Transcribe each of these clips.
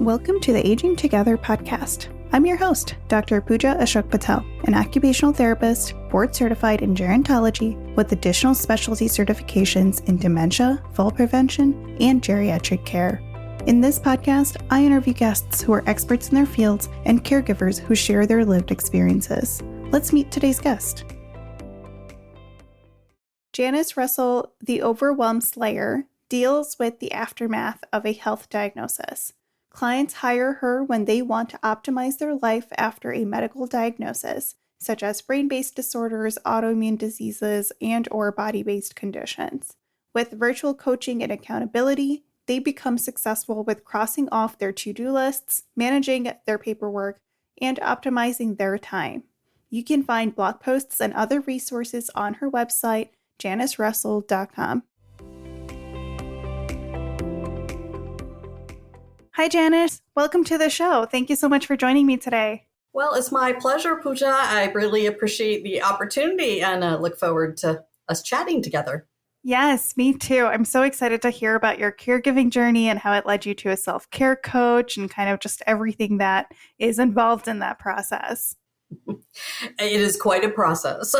Welcome to the Aging Together podcast. I'm your host, Dr. Pooja Ashok Patel, an occupational therapist, board certified in gerontology with additional specialty certifications in dementia, fall prevention, and geriatric care. In this podcast, I interview guests who are experts in their fields and caregivers who share their lived experiences. Let's meet today's guest. Janice Russell, the overwhelm slayer, deals with the aftermath of a health diagnosis. Clients hire her when they want to optimize their life after a medical diagnosis, such as brain-based disorders, autoimmune diseases, and/or body-based conditions. With virtual coaching and accountability, they become successful with crossing off their to-do lists, managing their paperwork, and optimizing their time. You can find blog posts and other resources on her website, janicerussell.com. Hi, Janice. Welcome to the show. Thank you so much for joining me today. Well, it's my pleasure, Pooja. I really appreciate the opportunity and look forward to us chatting together. Yes, me too. I'm so excited to hear about your caregiving journey and how it led you to a self-care coach and kind of just everything that is involved in that process. It is quite a process.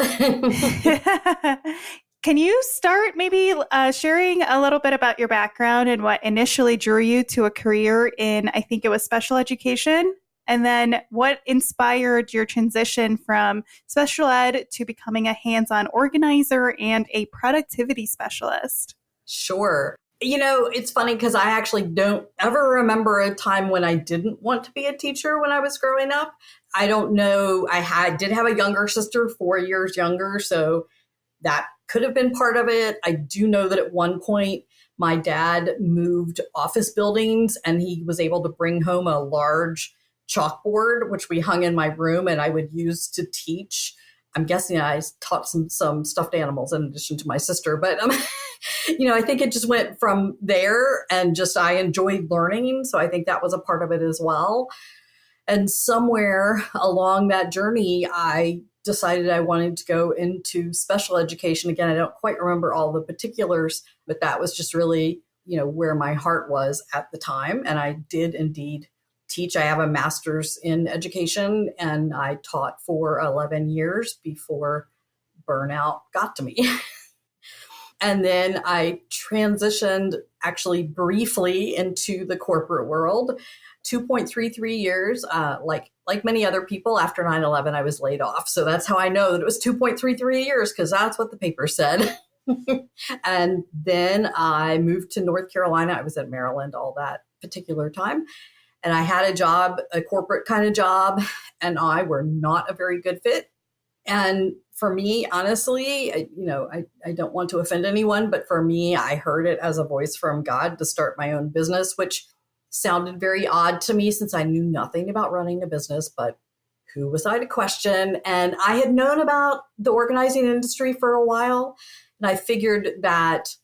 Can you start maybe sharing a little bit about your background and what initially drew you to a career in, I think it was special education, and then what inspired your transition from special ed to becoming a hands-on organizer and a productivity specialist? Sure. You know, it's funny because I actually don't ever remember a time when I didn't want to be a teacher when I was growing up. I don't know. I did have a younger sister, 4 years younger, so that could have been part of it. I do know that at one point, my dad moved office buildings and he was able to bring home a large chalkboard, which we hung in my room and I would use to teach. I'm guessing I taught some stuffed animals in addition to my sister. But, I think it just went from there and just I enjoyed learning. So I think that was a part of it as well. And somewhere along that journey, I decided I wanted to go into special education. Again, I don't quite remember all the particulars, but that was just really, where my heart was at the time. And I did indeed teach. I have a master's in education and I taught for 11 years before burnout got to me. And then I transitioned actually briefly into the corporate world. 2.33 years, like many other people, after 9/11, I was laid off. So that's how I know that it was 2.33 years, because that's what the paper said. And then I moved to North Carolina. I was in Maryland all that particular time. And I had a job, a corporate kind of job, and I were not a very good fit. And for me, honestly, I don't want to offend anyone, but for me, I heard it as a voice from God to start my own business, which sounded very odd to me since I knew nothing about running a business, but who was I to question? And I had known about the organizing industry for a while. And I figured that,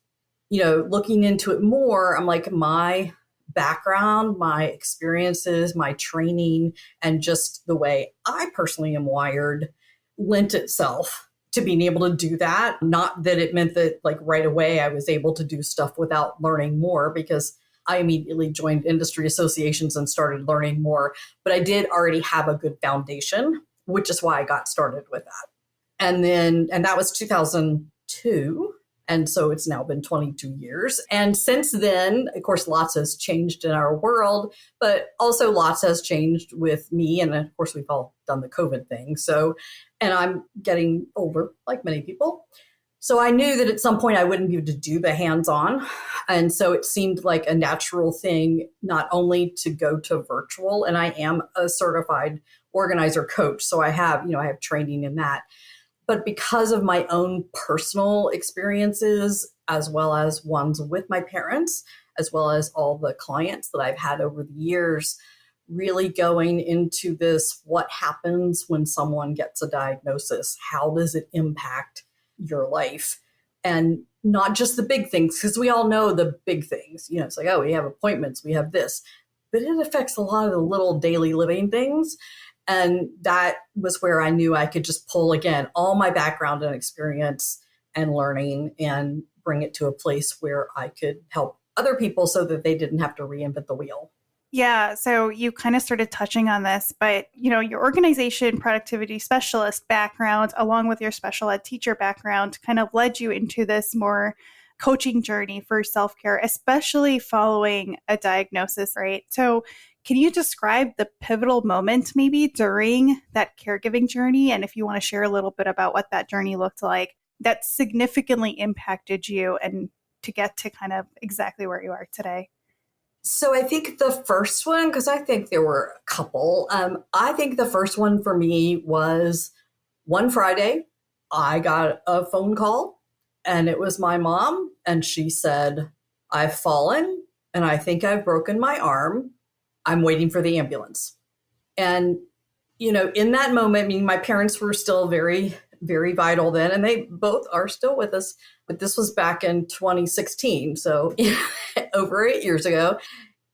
looking into it more, I'm like, my background, my experiences, my training, and just the way I personally am wired lent itself to being able to do that. Not that it meant that like right away I was able to do stuff without learning more, because I immediately joined industry associations and started learning more. But I did already have a good foundation, which is why I got started with that. And that was 2002. And so it's now been 22 years. And since then, of course, lots has changed in our world, but also lots has changed with me. And of course, we've all done the COVID thing. So, and I'm getting older, like many people. So I knew that at some point I wouldn't be able to do the hands-on. And so it seemed like a natural thing, not only to go to virtual, and I am a certified organizer coach. So I have training in that. But because of my own personal experiences, as well as ones with my parents, as well as all the clients that I've had over the years, really going into this, what happens when someone gets a diagnosis? How does it impact your life? And not just the big things, because we all know the big things. It's like, oh, we have appointments, we have this. But it affects a lot of the little daily living things. And that was where I knew I could just pull, again, all my background and experience and learning and bring it to a place where I could help other people so that they didn't have to reinvent the wheel. Yeah, so you kind of started touching on this, but your organization productivity specialist background, along with your special ed teacher background, kind of led you into this more coaching journey for self-care, especially following a diagnosis, right? So can you describe the pivotal moment maybe during that caregiving journey? And if you want to share a little bit about what that journey looked like that significantly impacted you and to get to kind of exactly where you are today. So I think the first one, because I think there were a couple, I think the first one for me was one Friday, I got a phone call and it was my mom. And she said, I've fallen and I think I've broken my arm. I'm waiting for the ambulance. And, in that moment, I mean, my parents were still very, very vital then, and they both are still with us. But this was back in 2016. So over 8 years ago.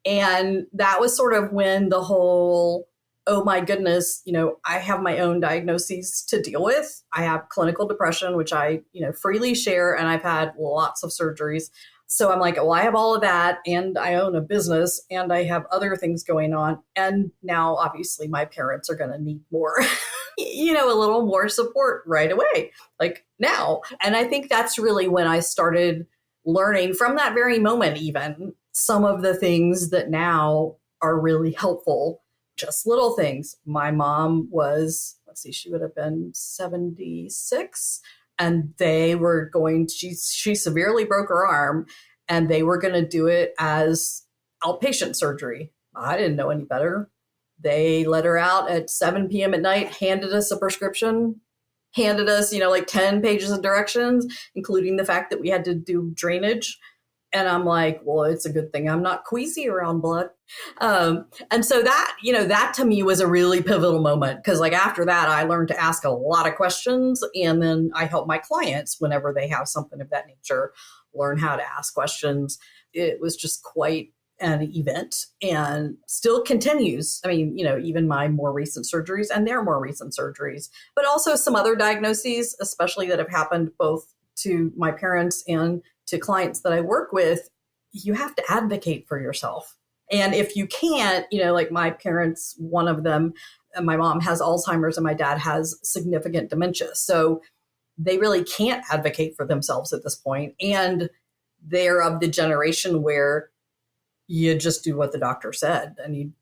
And that was sort of when the whole, oh my goodness, I have my own diagnoses to deal with. I have clinical depression, which I, freely share, and I've had lots of surgeries. So I'm like, well, I have all of that, and I own a business, and I have other things going on. And now, obviously, my parents are going to need more, a little more support right away, like now. And I think that's really when I started learning from that very moment, even some of the things that now are really helpful, just little things. My mom was, she would have been 76, and she severely broke her arm, and they were going to do it as outpatient surgery. I didn't know any better. They let her out at 7 p.m. at night, handed us a prescription, handed us, like 10 pages of directions, including the fact that we had to do drainage. And I'm like, well, it's a good thing I'm not queasy around blood. And so that, that to me was a really pivotal moment, because like after that, I learned to ask a lot of questions. And then I help my clients whenever they have something of that nature, learn how to ask questions. It was just quite an event and still continues. I mean, even my more recent surgeries and their more recent surgeries, but also some other diagnoses, especially that have happened both to my parents and to clients that I work with. You have to advocate for yourself. And if you can't, like my parents, one of them, my mom has Alzheimer's and my dad has significant dementia. So they really can't advocate for themselves at this point. And they're of the generation where you just do what the doctor said, and you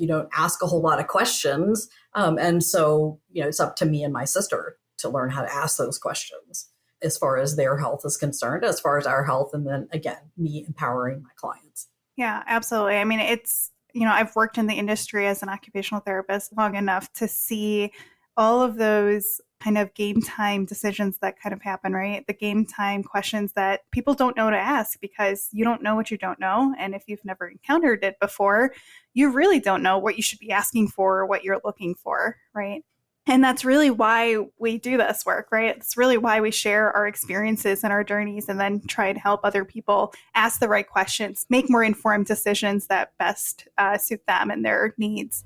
don't ask a whole lot of questions. And so, it's up to me and my sister to learn how to ask those questions as far as their health is concerned, as far as our health. And then again, me empowering my clients. Yeah, absolutely. I mean, it's, I've worked in the industry as an occupational therapist long enough to see all of those kind of game time decisions that kind of happen, right? The game time questions that people don't know to ask because you don't know what you don't know. And if you've never encountered it before, you really don't know what you should be asking for or what you're looking for, right? And that's really why we do this work, right? It's really why we share our experiences and our journeys and then try to help other people ask the right questions, make more informed decisions that best suit them and their needs.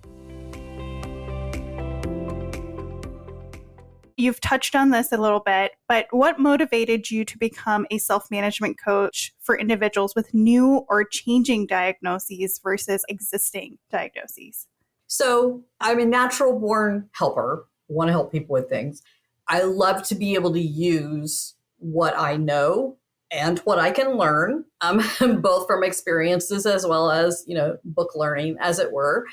You've touched on this a little bit, but what motivated you to become a self-management coach for individuals with new or changing diagnoses versus existing diagnoses? So I'm a natural born helper. I want to help people with things. I love to be able to use what I know and what I can learn, both from experiences as well as, book learning, as it were.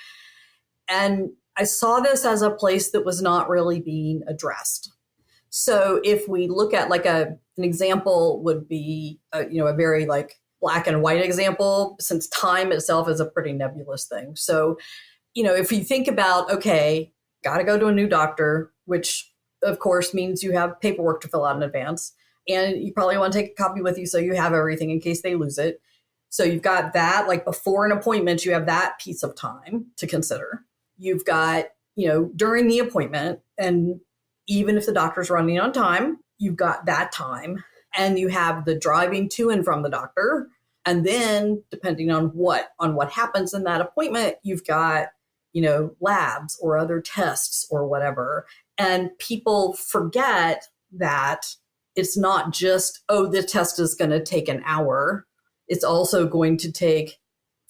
And I saw this as a place that was not really being addressed. So if we look at like an example would be, a very like black and white example, since time itself is a pretty nebulous thing. So, if you think about, okay, got to go to a new doctor, which of course means you have paperwork to fill out in advance. And you probably want to take a copy with you so you have everything in case they lose it. So you've got that, like before an appointment, you have that piece of time to consider. You've got, during the appointment, and even if the doctor's running on time, you've got that time. And you have the driving to and from the doctor. And then depending on what happens in that appointment, you've got, labs or other tests or whatever. And people forget that it's not just, oh, the test is going to take an hour. It's also going to take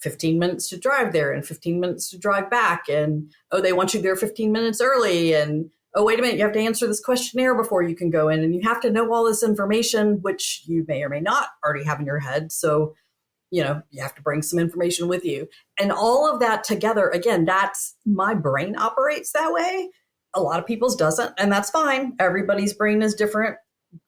15 minutes to drive there and 15 minutes to drive back. And, oh, they want you there 15 minutes early. And, oh, wait a minute, you have to answer this questionnaire before you can go in. And you have to know all this information, which you may or may not already have in your head. So, you have to bring some information with you. And all of that together, again, that's my brain operates that way. A lot of people's doesn't, and that's fine. Everybody's brain is different.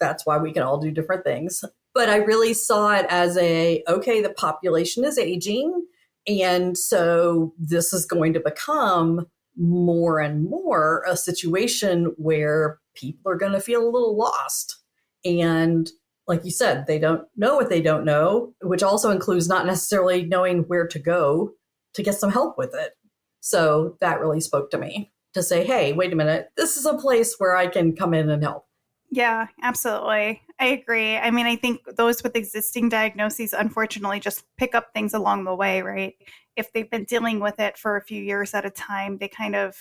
That's why we can all do different things. But I really saw it as okay, the population is aging. And so this is going to become more and more a situation where people are going to feel a little lost. And like you said, they don't know what they don't know, which also includes not necessarily knowing where to go to get some help with it. So that really spoke to me to say, hey, wait a minute, this is a place where I can come in and help. Yeah, absolutely. I agree. I mean, I think those with existing diagnoses, unfortunately, just pick up things along the way, right? If they've been dealing with it for a few years at a time, they kind of,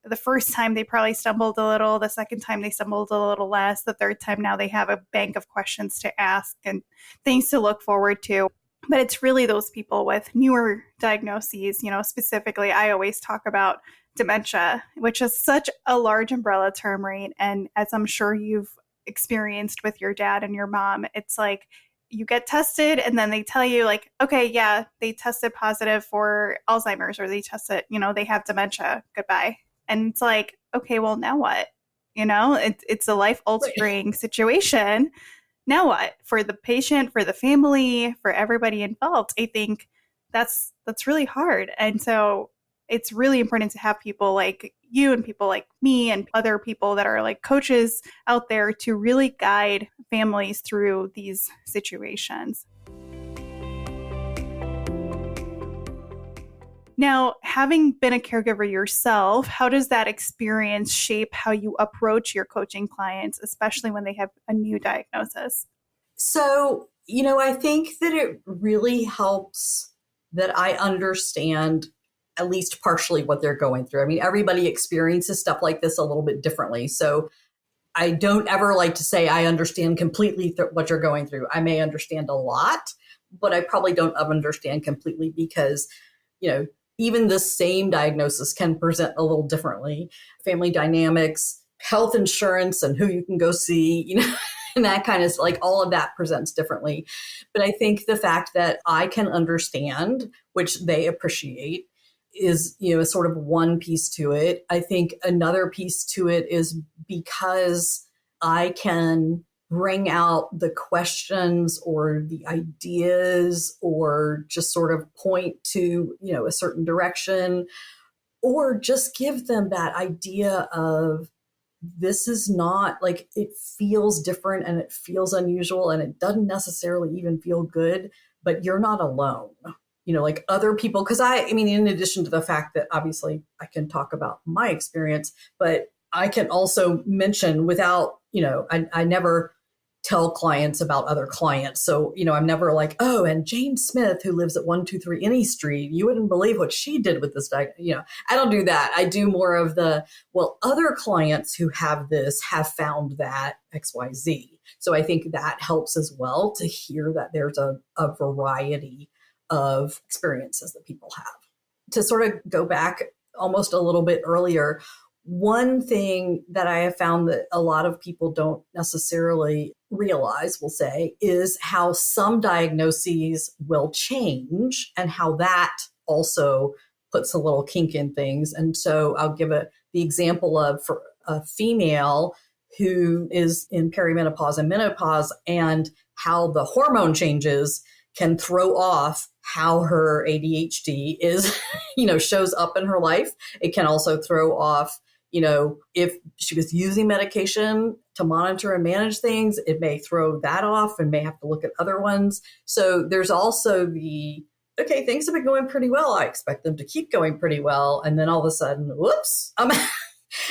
the first time they probably stumbled a little, the second time they stumbled a little less, the third time now they have a bank of questions to ask and things to look forward to. But it's really those people with newer diagnoses, specifically, I always talk about dementia, which is such a large umbrella term, right? And as I'm sure you've experienced with your dad and your mom, it's like you get tested and then they tell you like, okay, yeah, they tested positive for Alzheimer's or they tested, they have dementia, goodbye. And it's like, okay, well, now what? It's a life altering situation. Now what? For the patient, for the family, for everybody involved, I think that's really hard. And so it's really important to have people like you and people like me and other people that are like coaches out there to really guide families through these situations. Now, having been a caregiver yourself, how does that experience shape how you approach your coaching clients, especially when they have a new diagnosis? So, I think that it really helps that I understand at least partially what they're going through. I mean, everybody experiences stuff like this a little bit differently. So I don't ever like to say I understand completely what you're going through. I may understand a lot, but I probably don't understand completely because, even the same diagnosis can present a little differently. Family dynamics, health insurance, and who you can go see, and that kind of like all of that presents differently. But I think the fact that I can understand, which they appreciate, is, sort of one piece to it. I think another piece to it is because I can bring out the questions or the ideas or just sort of point to, a certain direction or just give them that idea of this is not like it feels different and it feels unusual and it doesn't necessarily even feel good, but you're not alone. Like other people, because I mean, in addition to the fact that obviously I can talk about my experience, but I can also mention without, I never tell clients about other clients. So, I'm never like, oh, and Jane Smith, who lives at 123 Any Street, you wouldn't believe what she did with this, I don't do that. I do more of other clients who have this have found that XYZ. So I think that helps as well to hear that there's a variety of experiences that people have. To sort of go back almost a little bit earlier, one thing that I have found that a lot of people don't necessarily realize, we'll say, is how some diagnoses will change and how that also puts a little kink in things. And so I'll give the example of for a female who is in perimenopause and menopause and how the hormone changes can throw off how her ADHD is, shows up in her life. It can also throw off, if she was using medication to monitor and manage things, it may throw that off and may have to look at other ones. So there's also okay, things have been going pretty well. I expect them to keep going pretty well. And then all of a sudden, whoops.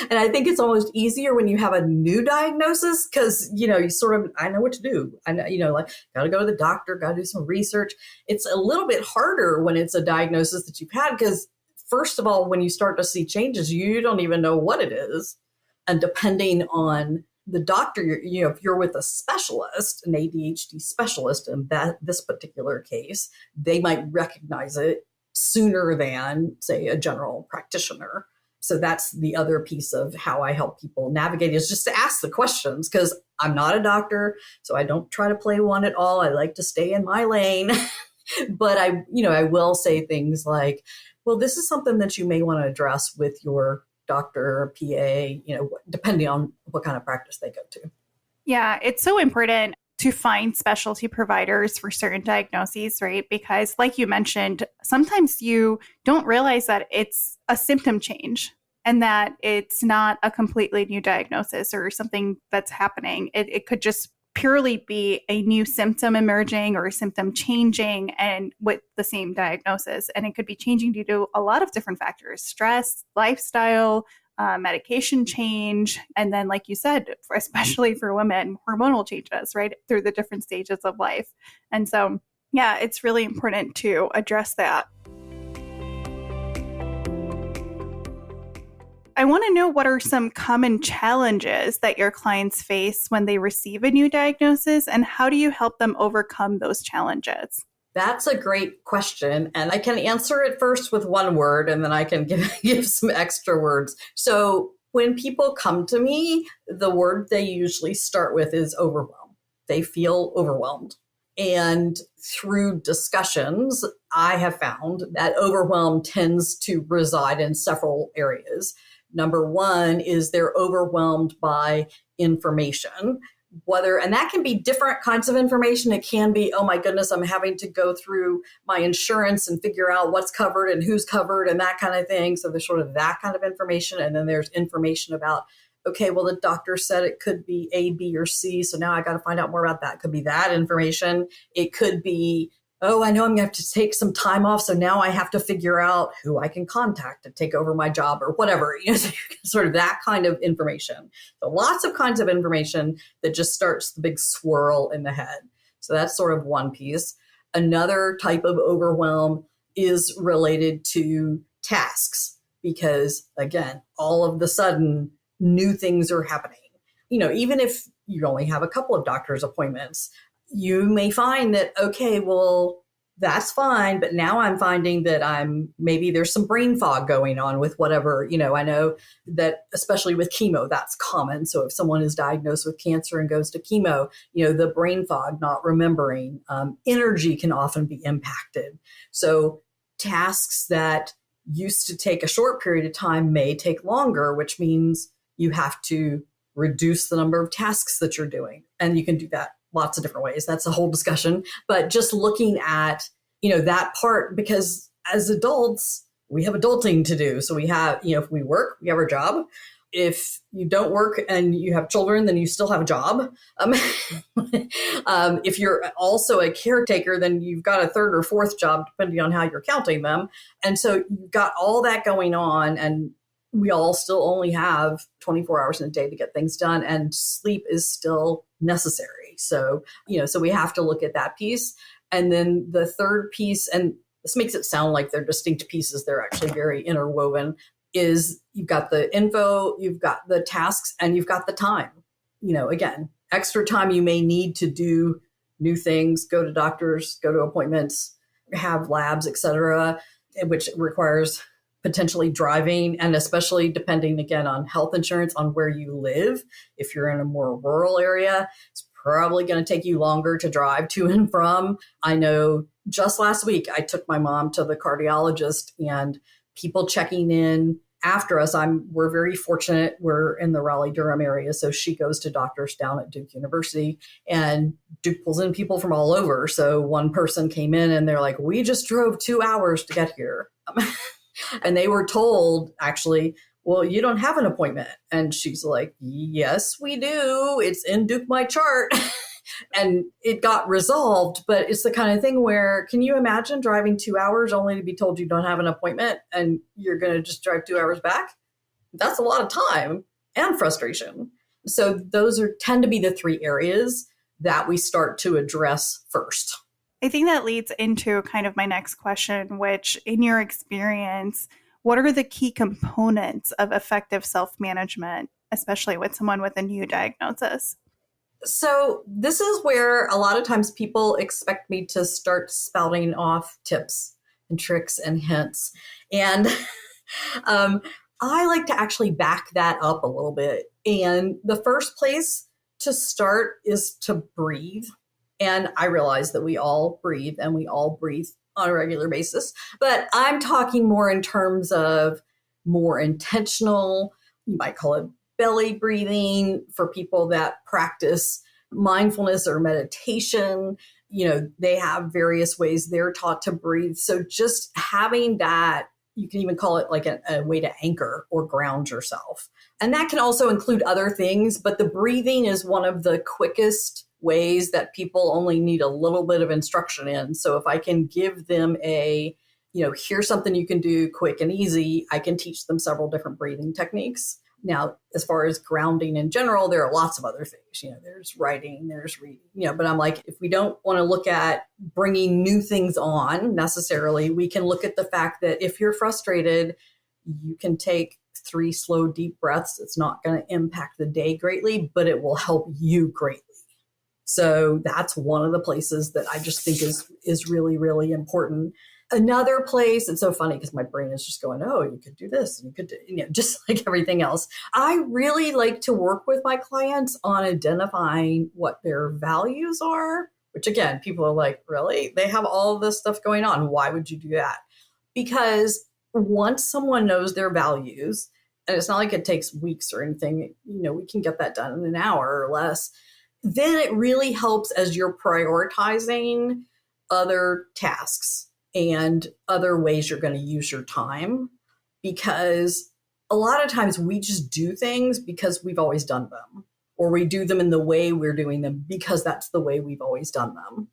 And I think it's almost easier when you have a new diagnosis because, you sort of, I know what to do. I know, like, got to go to the doctor, got to do some research. It's a little bit harder when it's a diagnosis that you've had because, first of all, when you start to see changes, you don't even know what it is. And depending on the doctor, if you're with a specialist, an ADHD specialist in this particular case, they might recognize it sooner than, say, a general practitioner. So that's the other piece of how I help people navigate, is just to ask the questions, because I'm not a doctor, so I don't try to play one at all. I like to stay in my lane. But I will say things like, well, this is something that you may want to address with your doctor or PA, depending on what kind of practice they go to. Yeah, it's so important to find specialty providers for certain diagnoses, right? Because like you mentioned, sometimes you don't realize that it's a symptom change and that it's not a completely new diagnosis or something that's happening. It could just purely be a new symptom emerging or a symptom changing and with the same diagnosis. And it could be changing due to a lot of different factors: stress, lifestyle, medication change, and then, like you said, especially for women, hormonal changes, right, through the different stages of life. And so, yeah, it's really important to address that. I want to know, what are some common challenges that your clients face when they receive a new diagnosis, and how do you help them overcome those challenges? That's a great question. And I can answer it first with one word, and then I can give some extra words. So when people come to me, the word they usually start with is overwhelm. They feel overwhelmed. And through discussions, I have found that overwhelm tends to reside in several areas. Number one is they're overwhelmed by information. And that can be different kinds of information. It can be, oh my goodness, I'm having to go through my insurance and figure out what's covered and who's covered and that kind of thing. So there's sort of that kind of information. And then there's information about, okay, well, the doctor said it could be A, B, or C. So now I got to find out more about that. It could be that information. It could be, oh, I know I'm going to have to take some time off, so now I have to figure out who I can contact to take over my job or whatever, sort of that kind of information. So lots of kinds of information that just starts the big swirl in the head. So that's sort of one piece. Another type of overwhelm is related to tasks, because, again, all of the sudden, new things are happening. Even if you only have a couple of doctor's appointments, you may find that, okay, well, that's fine, but now I'm finding that maybe there's some brain fog going on with whatever, I know that especially with chemo, that's common. So if someone is diagnosed with cancer and goes to chemo, the brain fog, not remembering, energy can often be impacted. So tasks that used to take a short period of time may take longer, which means you have to reduce the number of tasks that you're doing. And you can do that lots of different ways. That's a whole discussion. But just looking at, that part, because as adults, we have adulting to do. So we have, if we work, we have our job. If you don't work and you have children, then you still have a job. If you're also a caretaker, then you've got a third or fourth job, depending on how you're counting them. And so you've got all that going on, and we all still only have 24 hours in a day to get things done, and sleep is still necessary. So, so we have to look at that piece. And then the third piece, and this makes it sound like they're distinct pieces, they're actually very interwoven, is you've got the info, you've got the tasks, and you've got the time. Again, extra time you may need to do new things, go to doctors, go to appointments, have labs, etc., which requires potentially driving, and especially depending, again, on health insurance, on where you live. If you're in a more rural area, it's probably going to take you longer to drive to and from. I know just last week, I took my mom to the cardiologist, and people checking in after us. We're very fortunate. We're in the Raleigh-Durham area. So she goes to doctors down at Duke University, and Duke pulls in people from all over. So one person came in and they're like, we just drove 2 hours to get here. And they were told, actually, well, you don't have an appointment. And she's like, yes, we do. It's in Duke My Chart. And it got resolved. But it's the kind of thing where, can you imagine driving 2 hours only to be told you don't have an appointment and you're going to just drive 2 hours back? That's a lot of time and frustration. So those tend to be the three areas that we start to address first. I think that leads into kind of my next question, which, in your experience, what are the key components of effective self-management, especially with someone with a new diagnosis? So this is where a lot of times people expect me to start spouting off tips and tricks and hints. And um, I like to actually back that up a little bit. And the first place to start is to breathe. And I realize that we all breathe and we all breathe on a regular basis, but I'm talking more in terms of more intentional, you might call it belly breathing for people that practice mindfulness or meditation. They have various ways they're taught to breathe. So just having that, you can even call it like a way to anchor or ground yourself. And that can also include other things, but the breathing is one of the quickest ways that people only need a little bit of instruction in. So if I can give them here's something you can do quick and easy, I can teach them several different breathing techniques. Now, as far as grounding in general, there are lots of other things. There's writing, there's reading, but I'm like, if we don't want to look at bringing new things on necessarily, we can look at the fact that if you're frustrated, you can take 3 slow, deep breaths. It's not going to impact the day greatly, but it will help you greatly. So that's one of the places that I just think is really, really important. Another place, it's so funny because my brain is just going, oh, you could do this and you could do, just like everything else. I really like to work with my clients on identifying what their values are, which again, people are like, really? They have all this stuff going on. Why would you do that? Because once someone knows their values, and it's not like it takes weeks or anything, we can get that done in an hour or less, then it really helps as you're prioritizing other tasks and other ways you're going to use your time. Because a lot of times we just do things because we've always done them, or we do them in the way we're doing them because that's the way we've always done them.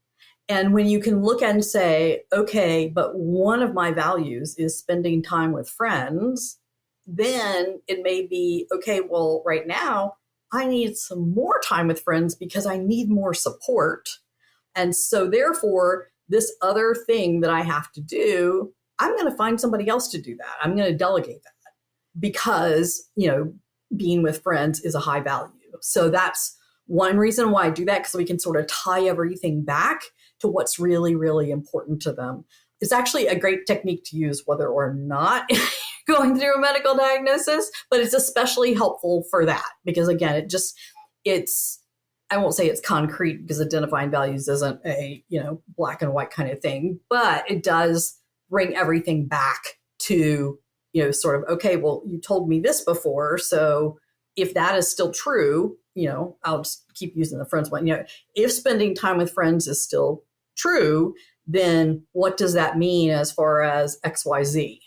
And when you can look and say, okay, but one of my values is spending time with friends, then it may be, okay, well, right now I need some more time with friends because I need more support. And so therefore, this other thing that I have to do, I'm going to find somebody else to do that. I'm going to delegate that because, being with friends is a high value. So that's one reason why I do that, because we can sort of tie everything back to what's really, really important to them. It's actually a great technique to use whether or not going through a medical diagnosis, but it's especially helpful for that because, again, I won't say it's concrete because identifying values isn't a, black and white kind of thing, but it does bring everything back to, sort of, okay, well, you told me this before. So if that is still true, I'll just keep using the friends one. If spending time with friends is still true, then what does that mean as far as XYZ?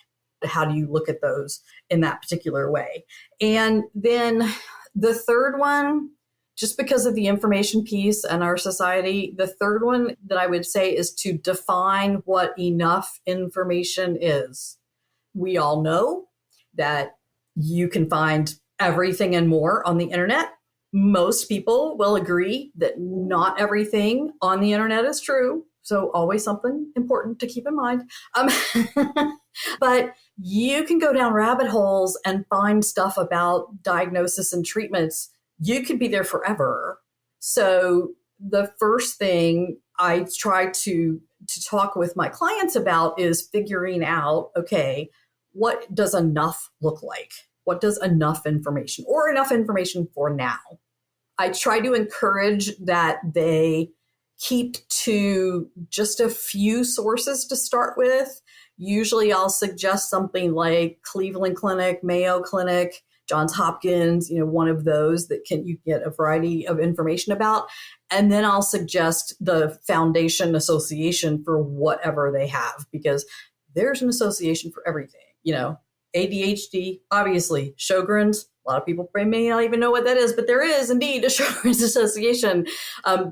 How do you look at those in that particular way? And then the third one, just because of the information piece and our society, the third one that I would say is to define what enough information is. We all know that you can find everything and more on the internet. Most people will agree that not everything on the internet is true. So always something important to keep in mind. But you can go down rabbit holes and find stuff about diagnosis and treatments. You could be there forever. So the first thing I try to talk with my clients about is figuring out, okay, what does enough look like? What does enough information or enough information for now? I try to encourage that they keep to just a few sources to start with. Usually I'll suggest something like Cleveland Clinic, Mayo Clinic, Johns Hopkins, one of those that you get a variety of information about. And then I'll suggest the Foundation Association for whatever they have, because there's an association for everything. ADHD, obviously, Sjogren's. A lot of people may not even know what that is, but there is indeed a Sjogren's Association.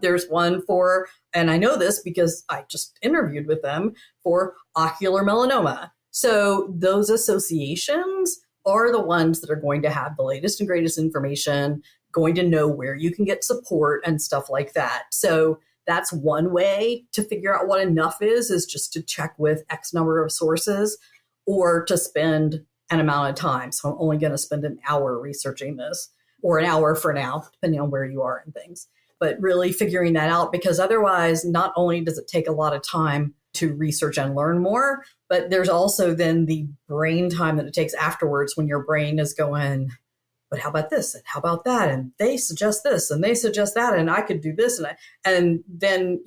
There's one for, and I know this because I just interviewed with them, for ocular melanoma. So those associations are the ones that are going to have the latest and greatest information, going to know where you can get support and stuff like that. So that's one way to figure out what enough is just to check with X number of sources or to spend an amount of time. So I'm only going to spend an hour researching this. or an hour for now, depending on where you are and things. But really figuring that out, because otherwise, not only does it take a lot of time to research and learn more, but there's also then the brain time that it takes afterwards when your brain is going, but how about this? And how about that? And they suggest this and they suggest that. And I could do this. And then,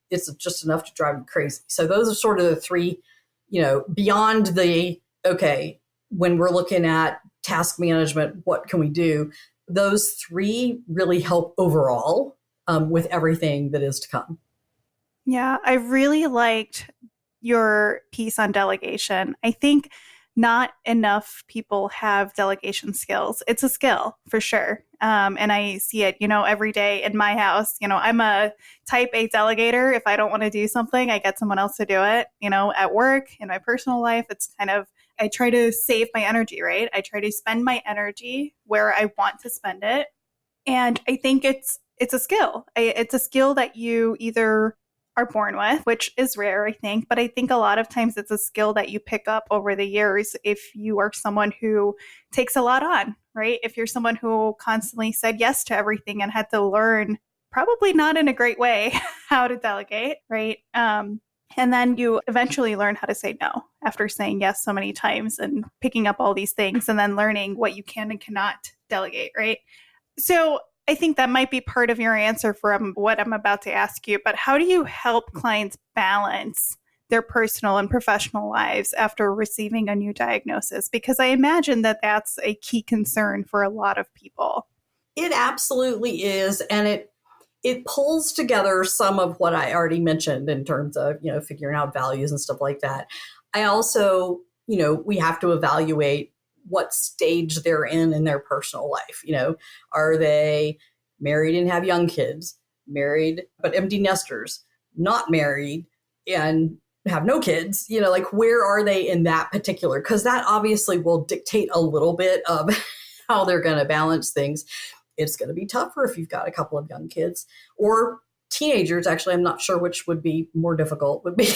it's just enough to drive me crazy. So those are sort of the three, beyond the, okay, when we're looking at task management, what can we do? Those three really help overall with everything that is to come. Yeah, I really liked your piece on delegation. I think not enough people have delegation skills. It's a skill for sure. And I see it, every day in my house. I'm a type A delegator. If I don't want to do something, I get someone else to do it. At work, in my personal life, it's kind of, I try to save my energy, right? I try to spend my energy where I want to spend it. And I think it's a skill. It's a skill that you either are born with, which is rare, I think. But I think a lot of times it's a skill that you pick up over the years if you are someone who takes a lot on, right? If you're someone who constantly said yes to everything and had to learn, probably not in a great way, how to delegate, right? And then you eventually learn how to say no after saying yes so many times and picking up all these things and then learning what you can and cannot delegate, right? So I think that might be part of your answer for what I'm about to ask you, but how do you help clients balance their personal and professional lives after receiving a new diagnosis? Because I imagine that that's a key concern for a lot of people. It absolutely is. And it pulls together some of what I already mentioned in terms of, figuring out values and stuff like that. I also, we have to evaluate what stage they're in their personal life. Are they married and have young kids, married but empty nesters, not married and have no kids? Where are they in that particular? Because that obviously will dictate a little bit of how they're going to balance things. It's going to be tougher if you've got a couple of young kids or teenagers. Actually, I'm not sure which would be more difficult, would be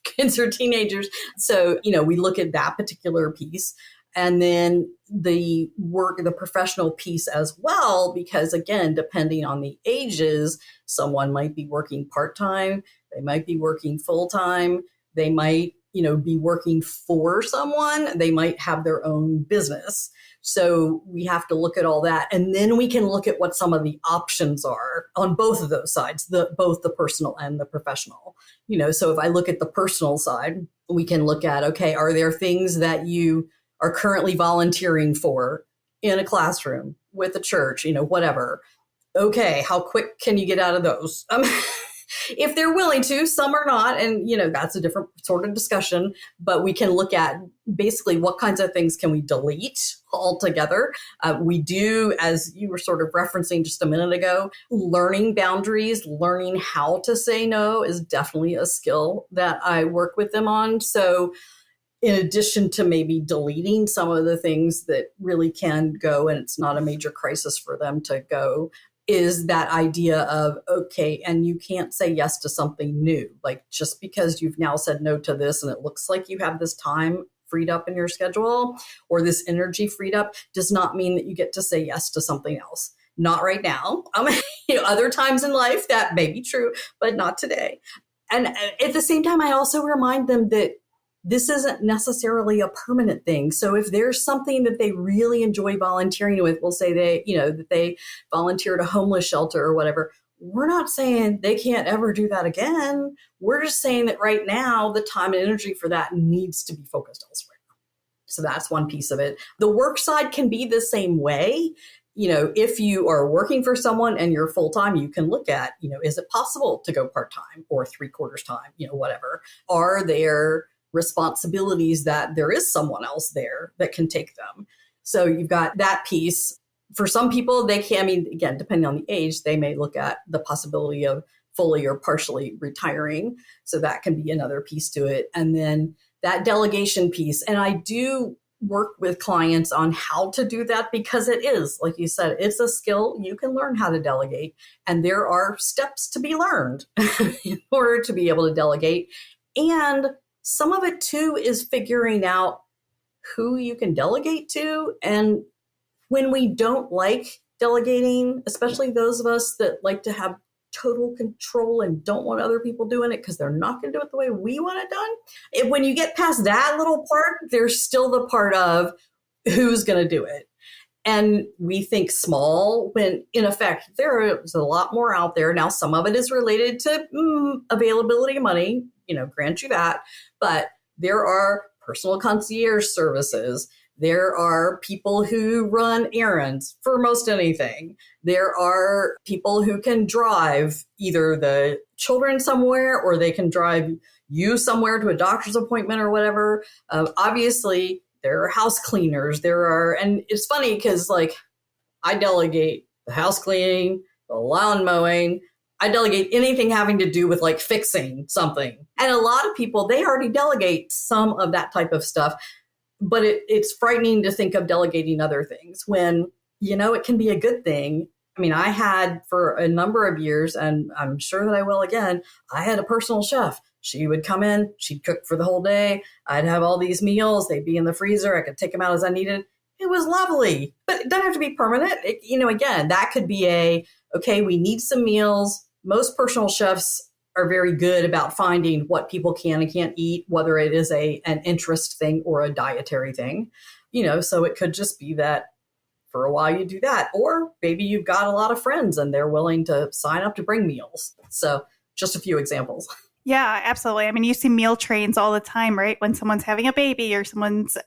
kids or teenagers. So, we look at that particular piece. And then the professional piece as well, because again, depending on the ages, someone might be working part-time, they might be working full-time, they might, be working for someone, they might have their own business. So we have to look at all that. And then we can look at what some of the options are on both of those sides, both the personal and the professional. So if I look at the personal side, we can look at, okay, are there things that you are currently volunteering for in a classroom with a church, whatever. Okay, how quick can you get out of those? If they're willing to, some are not. And, that's a different sort of discussion. But we can look at basically what kinds of things can we delete altogether. We do, as you were sort of referencing just a minute ago, learning boundaries, learning how to say no is definitely a skill that I work with them on. So in addition to maybe deleting some of the things that really can go and it's not a major crisis for them to go, is that idea of, okay, and you can't say yes to something new. Like just because you've now said no to this and it looks like you have this time freed up in your schedule or this energy freed up does not mean that you get to say yes to something else. Not right now. Other times in life that may be true, but not today. And at the same time, I also remind them that this isn't necessarily a permanent thing. So if there's something that they really enjoy volunteering with, we'll say that they volunteer at a homeless shelter or whatever. We're not saying they can't ever do that again. We're just saying that right now, the time and energy for that needs to be focused elsewhere. So that's one piece of it. The work side can be the same way. If you are working for someone and you're full-time, you can look at, is it possible to go part-time or 3/4 time, whatever. Are there responsibilities that there is someone else there that can take them? So you've got that piece. For some people, they can, again, depending on the age, they may look at the possibility of fully or partially retiring. So that can be another piece to it. And then that delegation piece. And I do work with clients on how to do that because it is, like you said, it's a skill. You can learn how to delegate. And there are steps to be learned in order to be able to delegate. And some of it too is figuring out who you can delegate to. And when we don't like delegating, especially those of us that like to have total control and don't want other people doing it because they're not going to do it the way we want it done. When you get past that little part, there's still the part of who's going to do it. And we think small when, in effect, there's a lot more out there. Now, some of it is related to availability of money, grant you that. But there are personal concierge services. There are people who run errands for most anything. There are people who can drive either the children somewhere or they can drive you somewhere to a doctor's appointment or whatever. Obviously, there are house cleaners. And it's funny because I delegate the house cleaning, the lawn mowing. I delegate anything having to do with fixing something. And a lot of people, they already delegate some of that type of stuff. But it's frightening to think of delegating other things when, it can be a good thing. I mean, I had for a number of years, and I'm sure that I will again, I had a personal chef. She would come in, she'd cook for the whole day. I'd have all these meals. They'd be in the freezer. I could take them out as I needed. It was lovely, but it doesn't have to be permanent. Again, that could be okay, we need some meals. Most personal chefs are very good about finding what people can and can't eat, whether it is an interest thing or a dietary thing. So it could just be that for a while you do that, or maybe you've got a lot of friends and they're willing to sign up to bring meals. So just a few examples. Yeah, absolutely. I mean, you see meal trains all the time, right? When someone's having a baby or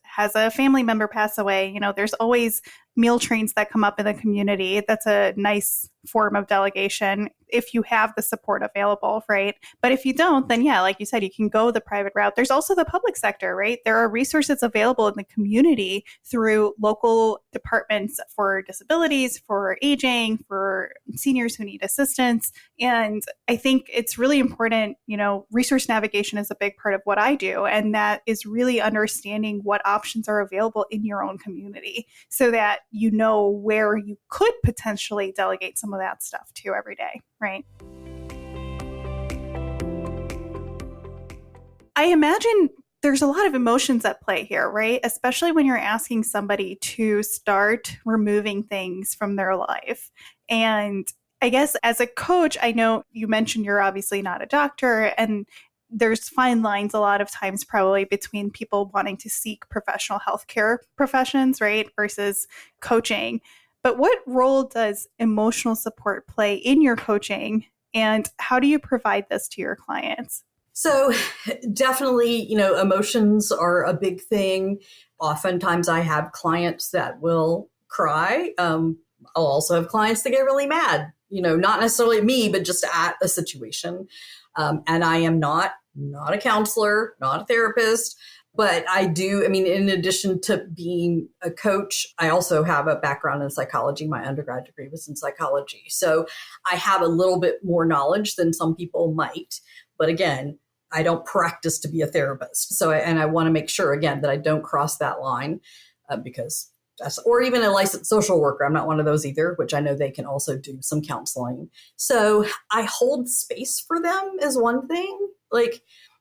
has a family member pass away, there's always meal trains that come up in the community. That's a nice form of delegation if you have the support available, right? But if you don't, then yeah, like you said, you can go the private route. There's also the public sector, right? There are resources available in the community through local departments for disabilities, for aging, for seniors who need assistance. And I think it's really important, resource navigation is a big part of what I do. And that is really understanding what options are available in your own community so that you know where you could potentially delegate some of that stuff to every day, right? I imagine there's a lot of emotions at play here, right? Especially when you're asking somebody to start removing things from their life. And I guess as a coach, I know you mentioned you're obviously not a doctor, and there's fine lines a lot of times probably between people wanting to seek professional healthcare professions, right, versus coaching. But what role does emotional support play in your coaching, and how do you provide this to your clients? So definitely, emotions are a big thing. Oftentimes I have clients that will cry. I'll also have clients that get really mad, not necessarily at me, but just at a situation. And I am not a counselor, not a therapist, but I do. I mean, in addition to being a coach, I also have a background in psychology. My undergrad degree was in psychology. So I have a little bit more knowledge than some people might. But again, I don't practice to be a therapist. So, I want to make sure, again, that I don't cross that line because or even a licensed social worker. I'm not one of those either, which I know they can also do some counseling. So I hold space for them is one thing.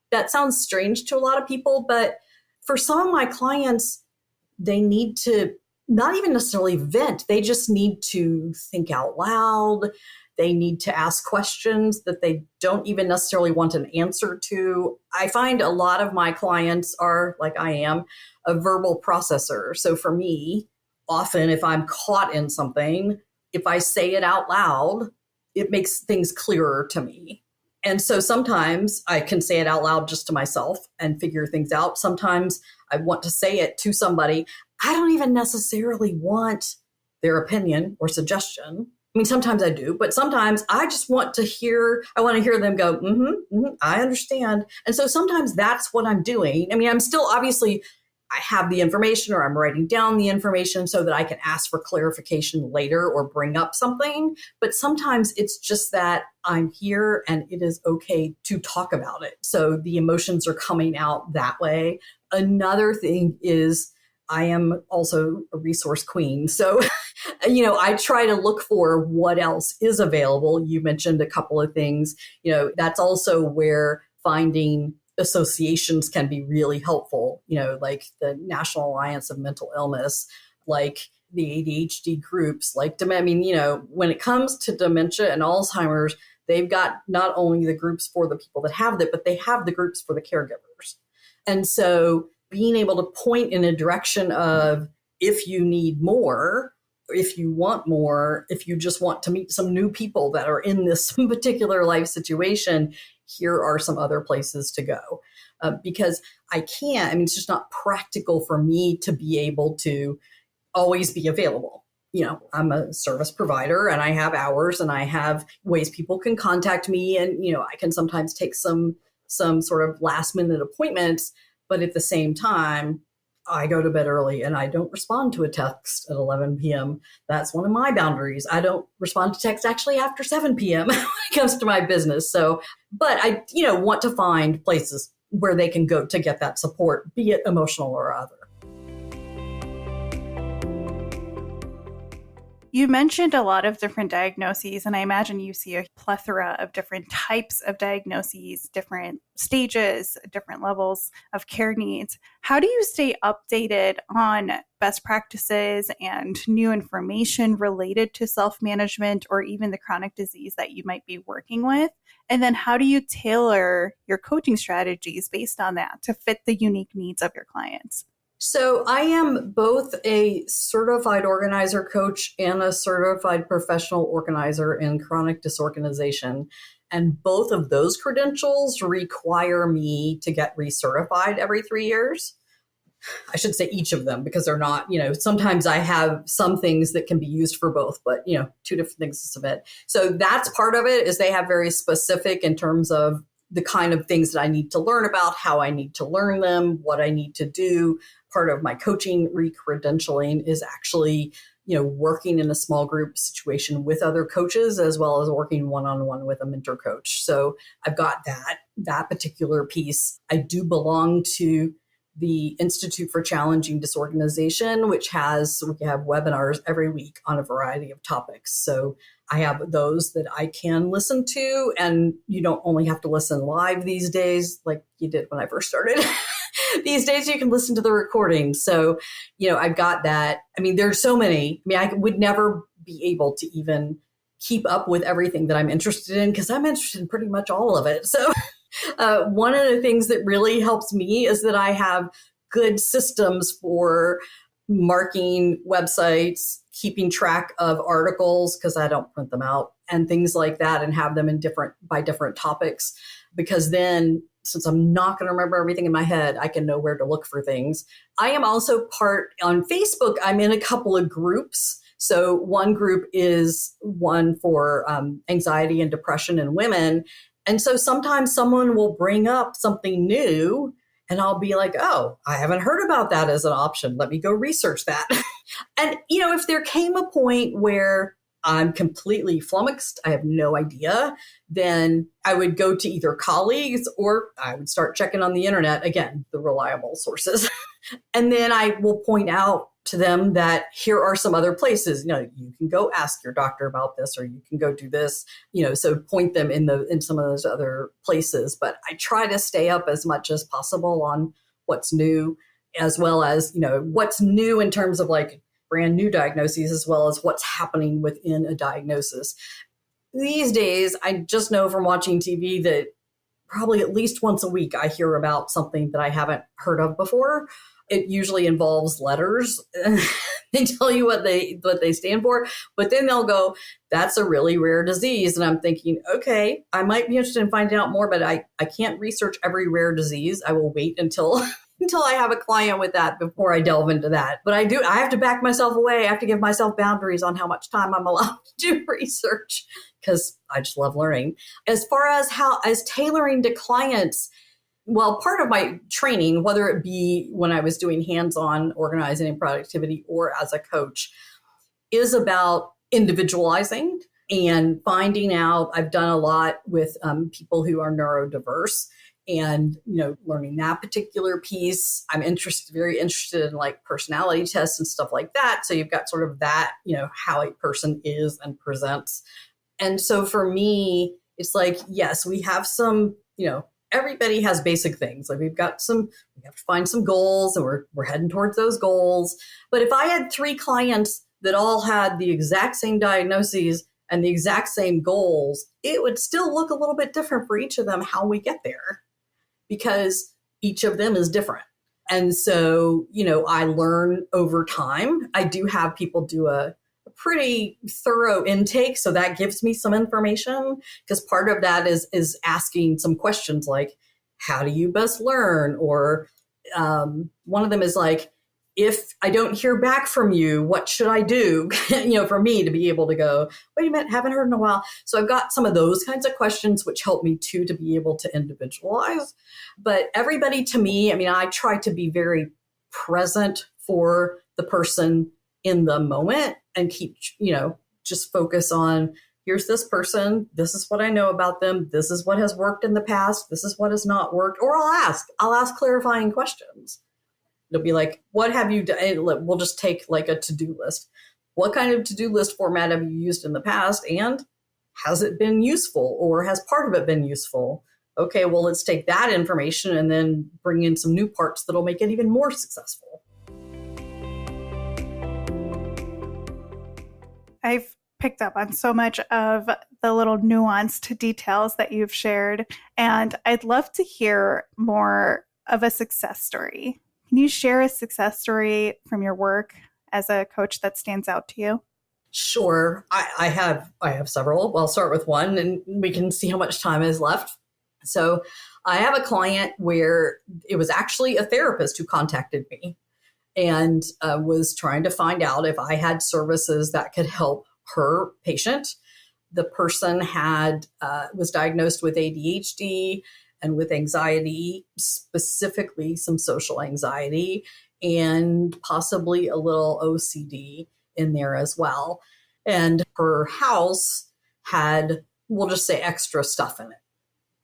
That sounds strange to a lot of people, but for some of my clients, they need to not even necessarily vent. They just need to think out loud. They need to ask questions that they don't even necessarily want an answer to. I find a lot of my clients are, like I am, a verbal processor. So for me, often if I'm caught in something, if I say it out loud, it makes things clearer to me. And so sometimes I can say it out loud just to myself and figure things out. Sometimes I want to say it to somebody. I don't even necessarily want their opinion or suggestion. I mean, sometimes I do, but sometimes I just want to hear them go, I understand. And so sometimes that's what I'm doing. I mean, I'm still obviously, I have the information or I'm writing down the information so that I can ask for clarification later or bring up something. But sometimes it's just that I'm here and it is okay to talk about it. So the emotions are coming out that way. Another thing is I am also a resource queen. So, I try to look for what else is available. You mentioned a couple of things. That's also where finding associations can be really helpful, like the National Alliance of Mental Illness, like the ADHD groups, like, I mean, when it comes to dementia and Alzheimer's, they've got not only the groups for the people that have it, but they have the groups for the caregivers. And so being able to point in a direction of, if you need more, if you want more, if you just want to meet some new people that are in this particular life situation, here are some other places to go. Because it's just not practical for me to be able to always be available. I'm a service provider and I have hours and I have ways people can contact me. And, I can sometimes take some sort of last minute appointments, but at the same time, I go to bed early and I don't respond to a text at 11 p.m. That's one of my boundaries. I don't respond to text actually after 7 p.m. when it comes to my business. So, but I, want to find places where they can go to get that support, be it emotional or other. You mentioned a lot of different diagnoses, and I imagine you see a plethora of different types of diagnoses, different stages, different levels of care needs. How do you stay updated on best practices and new information related to self-management or even the chronic disease that you might be working with? And then how do you tailor your coaching strategies based on that to fit the unique needs of your clients? So I am both a certified organizer coach and a certified professional organizer in chronic disorganization. And both of those credentials require me to get recertified every 3 years. I should say each of them, because they're not, sometimes I have some things that can be used for both, but, two different things to submit. So that's part of it, is they have very specific in terms of the kind of things that I need to learn about, how I need to learn them, what I need to do. Part of my coaching re-credentialing is actually, working in a small group situation with other coaches, as well as working one-on-one with a mentor coach. So I've got that particular piece. I do belong to the Institute for Challenging Disorganization, we have webinars every week on a variety of topics. So I have those that I can listen to, and you don't only have to listen live these days like you did when I first started. These days you can listen to the recording. So, I've got that. There's so many. I would never be able to even keep up with everything that I'm interested in, because I'm interested in pretty much all of it. So one of the things that really helps me is that I have good systems for marking websites, keeping track of articles, because I don't print them out, and things like that, and have them by different topics. Because then, since I'm not going to remember everything in my head, I can know where to look for things. I am also part on Facebook. I'm in a couple of groups. So one group is one for anxiety and depression in women. And so sometimes someone will bring up something new and I'll be like, oh, I haven't heard about that as an option. Let me go research that. And, if there came a point where I'm completely flummoxed, I have no idea, then I would go to either colleagues or I would start checking on the internet, again, the reliable sources. And then I will point out to them that here are some other places. You can go ask your doctor about this, or you can go do this. So point them in some of those other places. But I try to stay up as much as possible on what's new, as well as what's new in terms of like brand new diagnoses, as well as what's happening within a diagnosis. These days, I just know from watching TV that probably at least once a week I hear about something that I haven't heard of before. It usually involves letters. They tell you what they stand for, but then they'll go, that's a really rare disease. And I'm thinking, okay, I might be interested in finding out more, but I can't research every rare disease. I will wait until I have a client with that before I delve into that. But I have to back myself away. I have to give myself boundaries on how much time I'm allowed to do research, because I just love learning. As far as tailoring to clients, well, part of my training, whether it be when I was doing hands-on organizing and productivity or as a coach, is about individualizing and finding out. I've done a lot with people who are neurodiverse, and learning that particular piece. I'm very interested in like personality tests and stuff like that. So you've got sort of that, how a person is and presents. And so for me, it's like, yes, we have some, everybody has basic things. Like we have to find some goals, and we're heading towards those goals. But if I had 3 clients that all had the exact same diagnoses and the exact same goals, it would still look a little bit different for each of them how we get there, because each of them is different. And so, I learn over time. I do have people do a pretty thorough intake, so that gives me some information, because part of that is asking some questions like, how do you best learn? Or one of them is like, if I don't hear back from you, what should I do? For me to be able to go, wait a minute, haven't heard in a while. So I've got some of those kinds of questions, which help me too, to be able to individualize. But everybody, to me, I try to be very present for the person in the moment, and keep, just focus on, here's this person, this is what I know about them, this is what has worked in the past, this is what has not worked. Or I'll ask clarifying questions. It'll be like, what have you done? We'll just take like a to-do list. What kind of to-do list format have you used in the past? And has it been useful, or has part of it been useful? Okay, well, let's take that information and then bring in some new parts that'll make it even more successful. I've picked up on so much of the little nuanced details that you've shared, and I'd love to hear more of a success story. Can you share a success story from your work as a coach that stands out to you? Sure. I have several. Well, I'll start with one, and we can see how much time is left. So I have a client where it was actually a therapist who contacted me and was trying to find out if I had services that could help her patient. The person was diagnosed with ADHD and with anxiety, specifically some social anxiety, and possibly a little OCD in there as well. And her house had, we'll just say, extra stuff in it.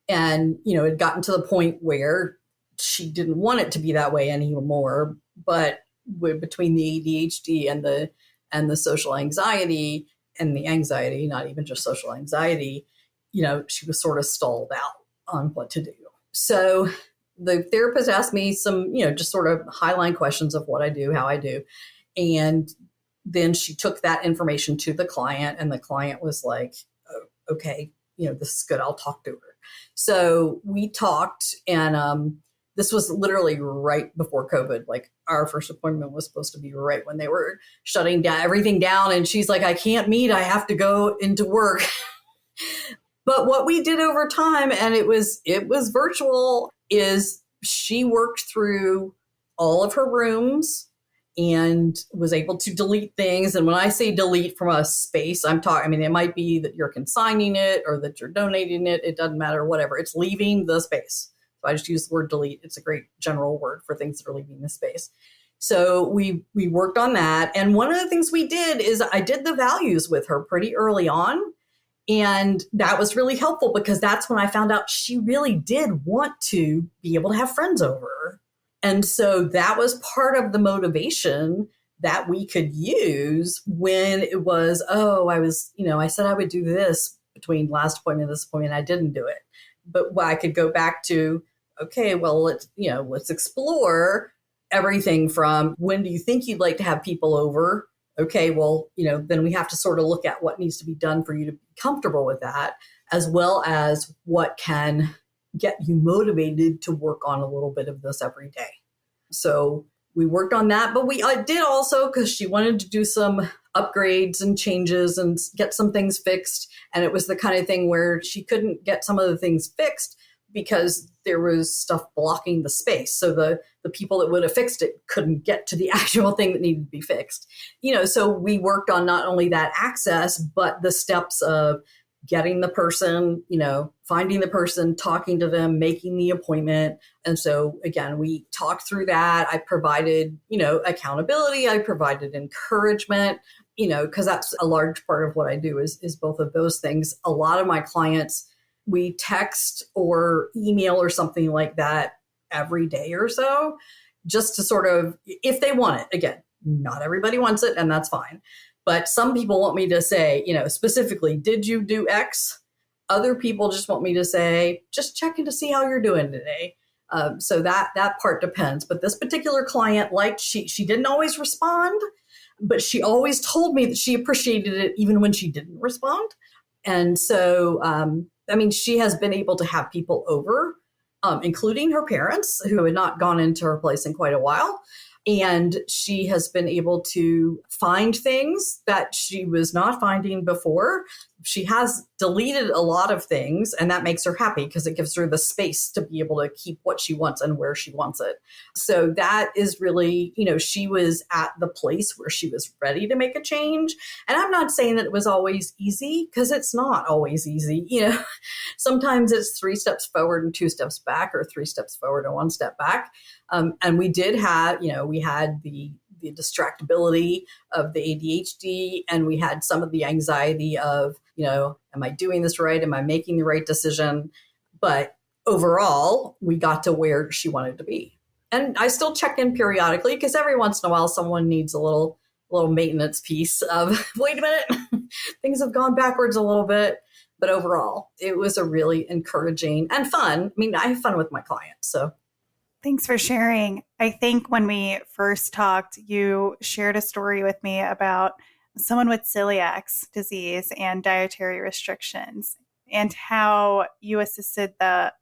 And, it had gotten to the point where she didn't want it to be that way anymore. But between the ADHD and the social anxiety, and the anxiety, not even just social anxiety, she was sort of stalled out on what to do. So the therapist asked me some, just sort of highline questions of what I do, how I do. And then she took that information to the client, and the client was like, oh, okay, this is good. I'll talk to her. So we talked, and this was literally right before COVID. Like, our first appointment was supposed to be right when they were shutting down everything down. And she's like, I can't meet. I have to go into work. But what we did over time, and it was virtual, is she worked through all of her rooms and was able to delete things. And when I say delete from a space, I'm talking, it might be that you're consigning it or that you're donating it. It doesn't matter, whatever. It's leaving the space. So I just use the word delete. It's a great general word for things that are leaving the space. So we worked on that. And one of the things we did is I did the values with her pretty early on. And that was really helpful, because that's when I found out she really did want to be able to have friends over. And so that was part of the motivation that we could use when it was, I said I would do this between last appointment and this appointment. I didn't do it. But I could go back to, okay, well, let's explore everything from, when do you think you'd like to have people over? Okay, well, then we have to sort of look at what needs to be done for you to be comfortable with that, as well as what can get you motivated to work on a little bit of this every day. So we worked on that, but we did also, because she wanted to do some upgrades and changes and get some things fixed. And it was the kind of thing where she couldn't get some of the things fixed because there was stuff blocking the space. So the people that would have fixed it couldn't get to the actual thing that needed to be fixed. So we worked on not only that access, but the steps of getting the person, finding the person, talking to them, making the appointment. And so again, we talked through that. I provided, accountability. I provided encouragement, because that's a large part of what I do is both of those things. A lot of my clients, we text or email or something like that every day or so, just to sort of, if they want it. Again, not everybody wants it, and that's fine. But some people want me to say, specifically, did you do X? Other people just want me to say, just checking to see how you're doing today. So that part depends. But this particular client, she didn't always respond, but she always told me that she appreciated it even when she didn't respond. And so, she has been able to have people over, including her parents who had not gone into her place in quite a while. And she has been able to find things that she was not finding before. She has deleted a lot of things, and that makes her happy because it gives her the space to be able to keep what she wants and where she wants it. So that is really, she was at the place where she was ready to make a change. And I'm not saying that it was always easy, because it's not always easy. Sometimes it's 3 steps forward and 2 steps back, or 3 steps forward and 1 step back. And we did have, we had the distractibility of the ADHD, and we had some of the anxiety of, am I doing this right? Am I making the right decision? But overall, we got to where she wanted to be. And I still check in periodically, because every once in a while someone needs a little maintenance piece of, wait a minute, things have gone backwards a little bit. But overall, it was a really encouraging and fun. I have fun with my clients. So thanks for sharing. I think when we first talked, you shared a story with me about someone with celiac disease and dietary restrictions, and how you assisted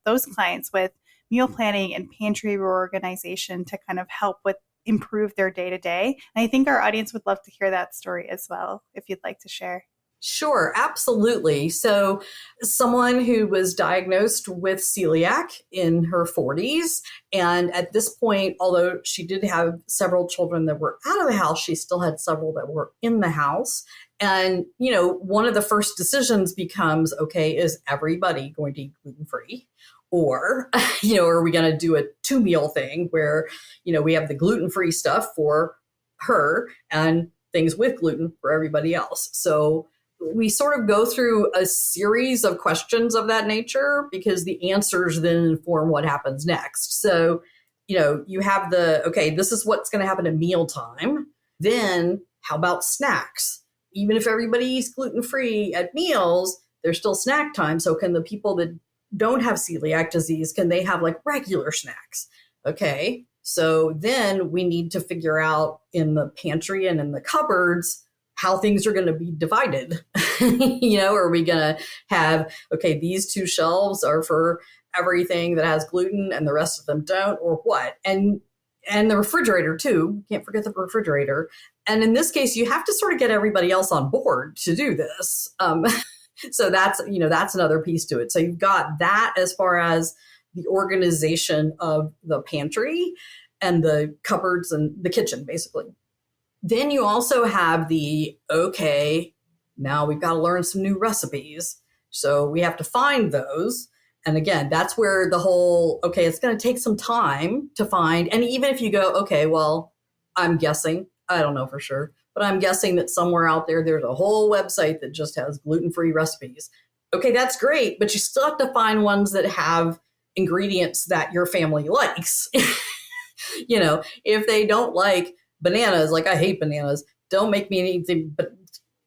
those clients with meal planning and pantry reorganization to kind of help with improve their day-to-day. And I think our audience would love to hear that story as well, if you'd like to share. Sure, absolutely. So someone who was diagnosed with celiac in her 40s. And at this point, although she did have several children that were out of the house, she still had several that were in the house. And, one of the first decisions becomes, okay, is everybody going to eat gluten-free? Or, are we going to do a 2-meal thing where, we have the gluten-free stuff for her and things with gluten for everybody else? So we sort of go through a series of questions of that nature, because the answers then inform what happens next. So, you have okay, this is what's going to happen at mealtime. Then how about snacks? Even if everybody eats gluten-free at meals, there's still snack time. So can the people that don't have celiac disease, can they have like regular snacks? Okay. So then we need to figure out in the pantry and in the cupboards how things are going to be divided. Are we going to have, okay, these 2 shelves are for everything that has gluten and the rest of them don't, or what? And the refrigerator too. Can't forget the refrigerator. And in this case, you have to sort of get everybody else on board to do this. So that's another piece to it. So you've got that as far as the organization of the pantry and the cupboards and the kitchen, basically. Then you also have okay, now we've got to learn some new recipes. So we have to find those. And again, that's where the whole, okay, it's going to take some time to find. And even if you go, okay, well, I'm guessing, I don't know for sure, but I'm guessing that somewhere out there, there's a whole website that just has gluten-free recipes. Okay, that's great, but you still have to find ones that have ingredients that your family likes. If they don't like bananas, like I hate bananas, don't make me anything but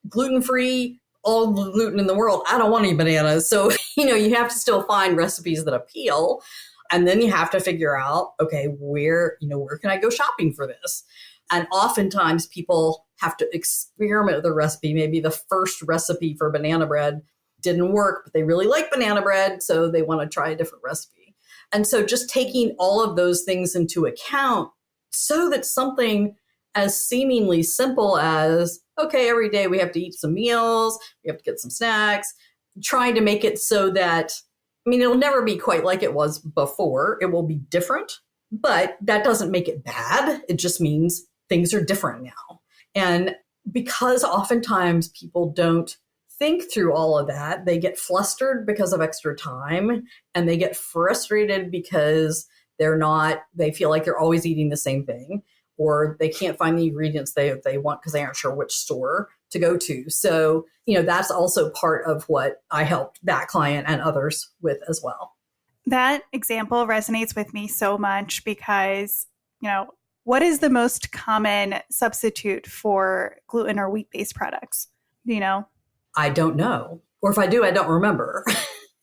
gluten-free, all the gluten in the world. I don't want any bananas. So, you have to still find recipes that appeal. And then you have to figure out, okay, where can I go shopping for this? And oftentimes people have to experiment with a recipe. Maybe the first recipe for banana bread didn't work, but they really like banana bread, so they want to try a different recipe. And so just taking all of those things into account, so that something as seemingly simple as, okay, every day we have to eat some meals, we have to get some snacks, trying to make it so that, it'll never be quite like it was before. It will be different, but that doesn't make it bad. It just means things are different now. And because oftentimes people don't think through all of that, they get flustered because of extra time, and they get frustrated because they feel like they're always eating the same thing, or they can't find the ingredients they want because they aren't sure which store to go to. So, that's also part of what I helped that client and others with as well. That example resonates with me so much because, what is the most common substitute for gluten or wheat-based products? Do you know? I don't know. Or if I do, I don't remember.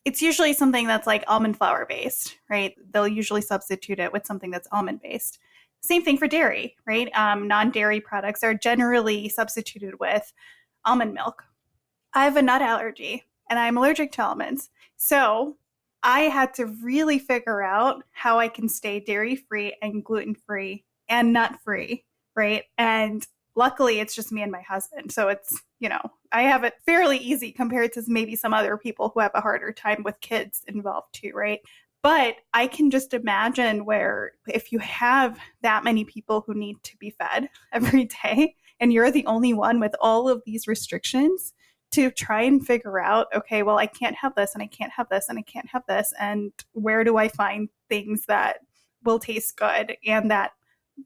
It's usually something that's like almond flour based, right? They'll usually substitute it with something that's almond based. Same thing for dairy, right? Non-dairy products are generally substituted with almond milk. I have a nut allergy and I'm allergic to almonds. So I had to really figure out how I can stay dairy free and gluten free and nut free, right? And luckily it's just me and my husband. So it's, I have it fairly easy compared to maybe some other people who have a harder time with kids involved too, right? But I can just imagine where if you have that many people who need to be fed every day and you're the only one with all of these restrictions, to try and figure out, okay, well, I can't have this and I can't have this and I can't have this. And where do I find things that will taste good and that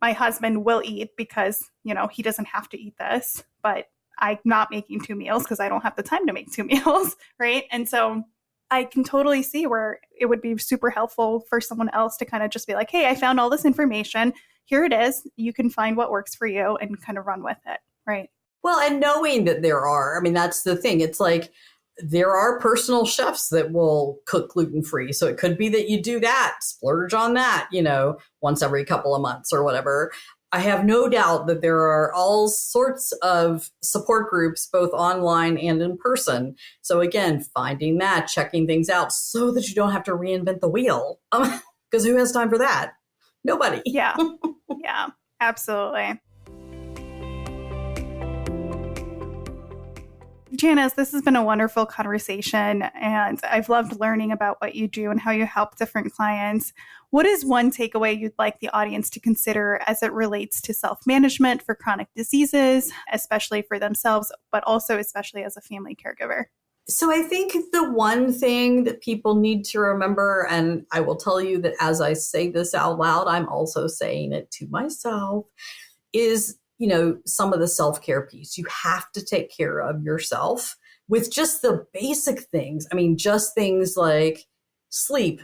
my husband will eat because, he doesn't have to eat this, but I'm not making 2 meals because I don't have the time to make 2 meals, right? And so I can totally see where it would be super helpful for someone else to kind of just be like, hey, I found all this information. Here it is. You can find what works for you and kind of run with it, right? Well, and knowing that that's the thing. It's like there are personal chefs that will cook gluten-free. So it could be that you do that, splurge on that, once every couple of months or whatever. I have no doubt that there are all sorts of support groups, both online and in person. So again, finding that, checking things out so that you don't have to reinvent the wheel. Because who has time for that? Nobody. Yeah, absolutely. Janice, this has been a wonderful conversation, and I've loved learning about what you do and how you help different clients. What is one takeaway you'd like the audience to consider as it relates to self-management for chronic diseases, especially for themselves, but also especially as a family caregiver? So I think the one thing that people need to remember, and I will tell you that as I say this out loud, I'm also saying it to myself, is some of the self-care piece. You have to take care of yourself with just the basic things. I mean, just things like sleep,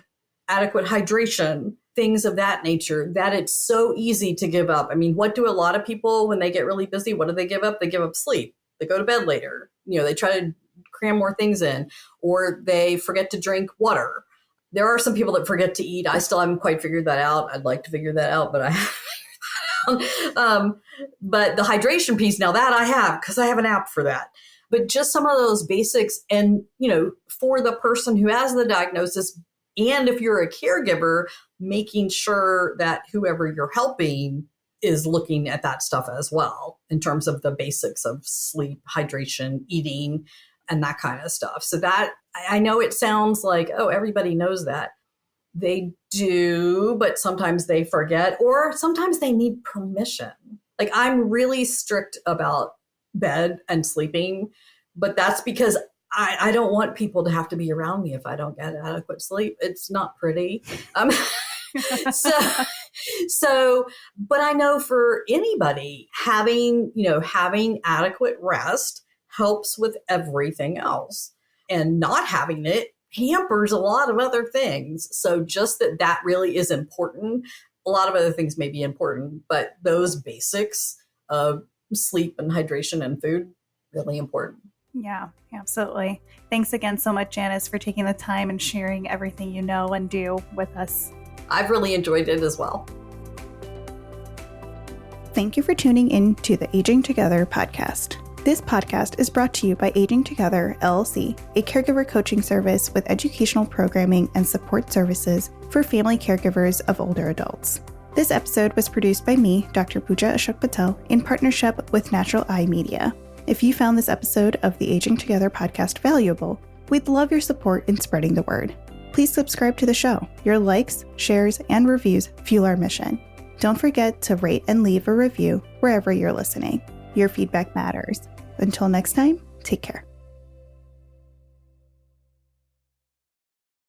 adequate hydration, things of that nature, that it's so easy to give up. I mean, what do a lot of people, when they get really busy, what do they give up? They give up sleep. They go to bed later. They try to cram more things in, or they forget to drink water. There are some people that forget to eat. I still haven't quite figured that out. I'd like to figure that out, but I haven't. But the hydration piece, now that I have, because I have an app for that. But just some of those basics, and for the person who has the diagnosis, and if you're a caregiver, making sure that whoever you're helping is looking at that stuff as well, in terms of the basics of sleep, hydration, eating, and that kind of stuff. So that, I know it sounds like, oh, everybody knows that. They do, but sometimes they forget, or sometimes they need permission. Like, I'm really strict about bed and sleeping, but that's because I don't want people to have to be around me if I don't get adequate sleep. It's not pretty. But I know for anybody, having adequate rest helps with everything else, and not having it hampers a lot of other things. So just that really is important. A lot of other things may be important, but those basics of sleep and hydration and food, really important. Yeah, absolutely. Thanks again so much, Janice, for taking the time and sharing everything you know and do with us. I've really enjoyed it as well. Thank you for tuning in to the Aging Together podcast. This podcast is brought to you by Aging Together, LLC, a caregiver coaching service with educational programming and support services for family caregivers of older adults. This episode was produced by me, Dr. Pooja Ashok Patel, in partnership with Natural Eye Media. If you found this episode of the Aging Together podcast valuable, we'd love your support in spreading the word. Please subscribe to the show. Your likes, shares, and reviews fuel our mission. Don't forget to rate and leave a review wherever you're listening. Your feedback matters. Until next time, take care.